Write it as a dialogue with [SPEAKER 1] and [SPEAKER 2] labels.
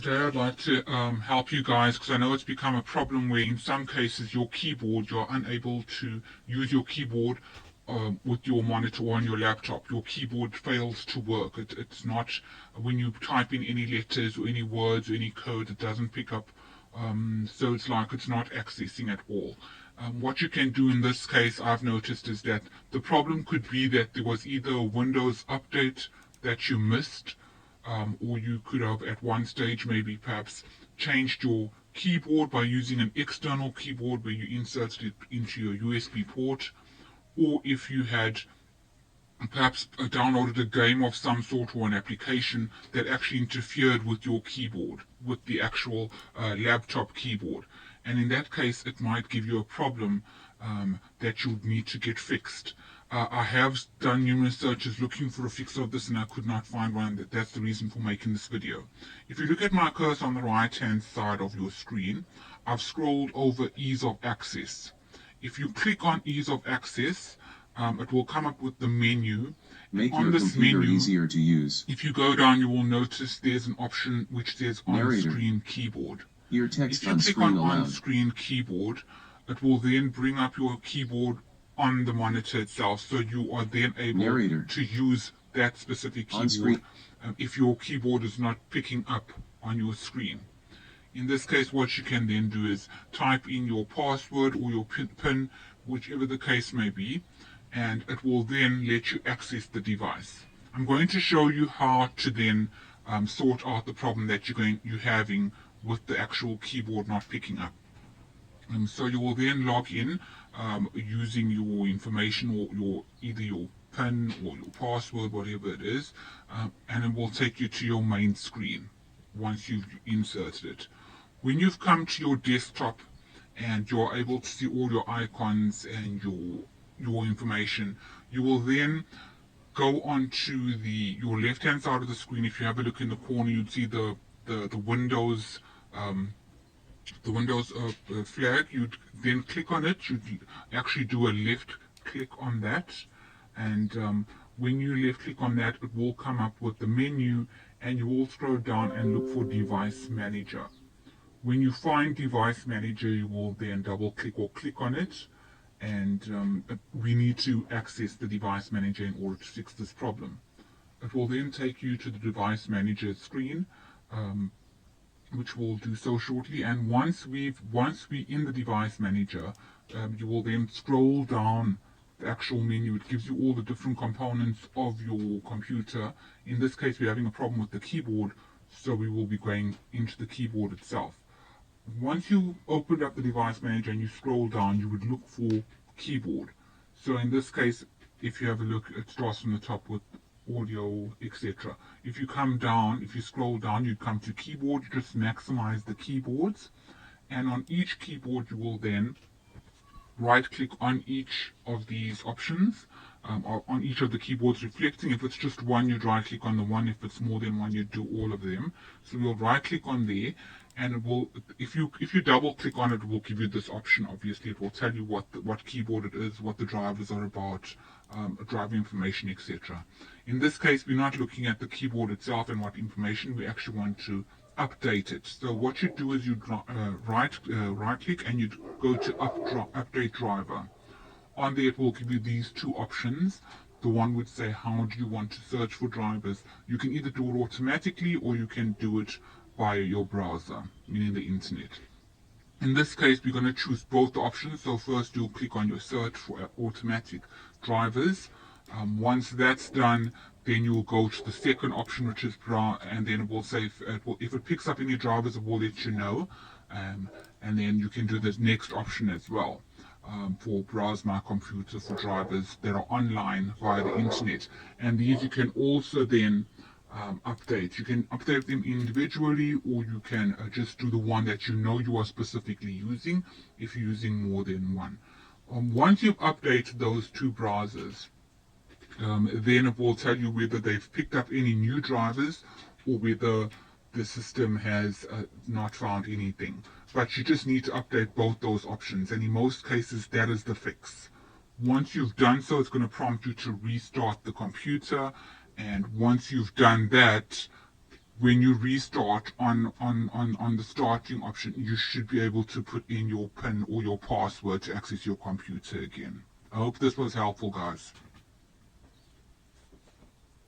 [SPEAKER 1] Today I'd like to help you guys because I know it's become a problem where in some cases your keyboard, you're unable to use your keyboard with your monitor on your laptop. Your keyboard fails to work. It's not, when you type in any letters or any words or any code, it doesn't pick up. So it's like it's not accessing at all. What you can do in this case, I've noticed, is that the problem could be that there was either a Windows update that you missed, or you could have at one stage maybe perhaps changed your keyboard by using an external keyboard where you inserted it into your USB port, or if you had perhaps downloaded a game of some sort or an application that actually interfered with your keyboard, with the actual laptop keyboard. And in that case, it might give you a problem that you'll need to get fixed. I have done numerous searches looking for a fix of this and I could not find one. That's the reason for making this video. If you look at my cursor on the right hand side of your screen, I've scrolled over ease of access. If you click on ease of access, it will come up with the menu.
[SPEAKER 2] Make
[SPEAKER 1] on
[SPEAKER 2] your
[SPEAKER 1] this
[SPEAKER 2] computer
[SPEAKER 1] menu,
[SPEAKER 2] easier to use.
[SPEAKER 1] if you go down, you will notice there's an option which says on-screen keyboard.
[SPEAKER 2] Your text
[SPEAKER 1] If you
[SPEAKER 2] on
[SPEAKER 1] click
[SPEAKER 2] screen
[SPEAKER 1] on
[SPEAKER 2] aloud.
[SPEAKER 1] on-screen keyboard, it will then bring up your keyboard on the monitor itself, so you are then able to use that specific keyboard if your keyboard is not picking up on your screen. In this case, what you can then do is type in your password or your PIN, whichever the case may be, and it will then let you access the device. I'm going to show you how to then sort out the problem that you're having with the actual keyboard not picking up. So you will then log in using your information or either your PIN or your password, whatever it is, and it will take you to your main screen once you've inserted it. When you've come to your desktop and you're able to see all your icons and your information, you will then go onto your left hand side of the screen. If you have a look in the corner, you'd see the Windows flag. You'd then click on it. You'd actually do a left click on that, and when you left click on that, it will come up with the menu, and you will scroll down and look for Device Manager. When you find Device Manager, you will then double click or click on it, and we need to access the Device Manager in order to fix this problem. It will then take you to the Device Manager screen, which we'll do so shortly. And once we're in the Device Manager, you will then scroll down the actual menu. It gives you all the different components of your computer. In this case, we're having a problem with the keyboard, so we will be going into the keyboard itself. Once you opened up the Device Manager and you scroll down, you would look for keyboard. So in this case, if you have a look, it starts from the top with audio, etc. If you come down, if you scroll down, you come to keyboard. You just maximize the keyboards, and on each keyboard you will then right click on each of these options, on each of the keyboards reflecting. If it's just one, you'd right click on the one. If it's more than one, you'd do all of them. So you'll right click on there, and it will, if you double click on it, it will give you this option. Obviously it will tell you what keyboard it is, what the drivers are about, driver information, etc. In this case, we're not looking at the keyboard itself and what information. We actually want to update it. So what you do is you right click and you go to update driver. On there it will give you these two options. The one would say, how do you want to search for drivers? You can either do it automatically or you can do it via your browser, meaning the internet. In this case, we're going to choose both options. So first you'll click on your search for automatic drivers. Once that's done, then you'll go to the second option, which is browse, and then it will say, if it picks up any drivers, it will let you know, and then you can do this next option as well, for browse my computer for drivers that are online via the internet. And these you can also then update. You can update them individually, or you can just do the one that you know you are specifically using if you're using more than one. Once you've updated those two browsers, then it will tell you whether they've picked up any new drivers or whether the system has not found anything. But you just need to update both those options, and in most cases that is the fix. Once you've done so, it's going to prompt you to restart the computer, and once you've done that, when you restart on the starting option, you should be able to put in your PIN or your password to access your computer again. I hope this was helpful, guys.